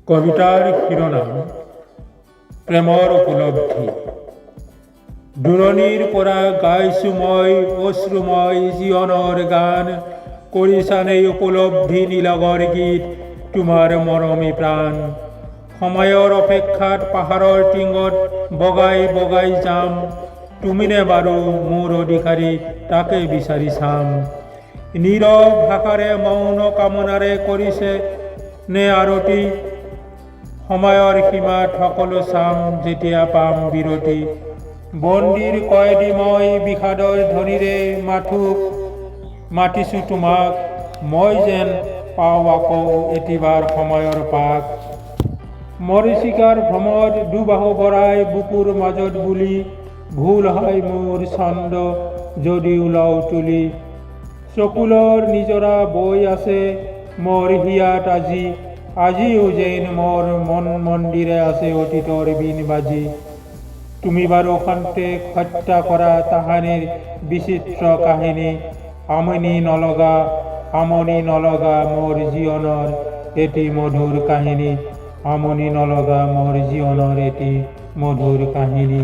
কবিতাৰ শিৰোনাম প্ৰেমৰ উপলব্ধি। দূৰণিৰ পৰা গাইছোঁ মই অশ্ৰুময় জীৱনৰ গান, কৰিছানে উপলব্ধি নিলগৰ গীত তোমাৰ মৰমী প্ৰাণ। সময়ৰ অপেক্ষাত পাহাৰৰ টিঙত বগাই বগাই যাম, তুমিনে বাৰু মোৰ অধিকাৰী তাকে বিচাৰি চাম। নীৰৱ ভাষাৰে মৌন কামনাৰে কৰিছে নে আৰতি, সময়ৰ সীমাত সকলো চাম যেতিয়া পাম বিৰতি। বন্দীৰ কয়দী মই বিষাদৰ ধ্বনিৰে মাতিছোঁ তোমাক, মই যেন পাওঁ আকৌ এটিবাৰ সময়ৰ পাক। মৰীচিকাৰ ভ্ৰমত দুবাহু বৰাই বুকুৰ মাজত বুলি, ভুল হয় মোৰ ছন্দ যদি ওলাও তুলি। চকুলৰ নিজৰা বৈ আছে মোৰ হিয়াত আজিও যেন মোৰ মন মন্দিৰে আছে অতীতৰ বিন বাজি। তুমি বাৰু খন্তেক হত্যা কৰা তাহানিৰ বিচিত্ৰ কাহিনী, আমনি নলগা মোৰ জীৱনৰ এটি মধুৰ কাহিনী, আমনি নলগা মোৰ জীৱনৰ এটি মধুৰ কাহিনী।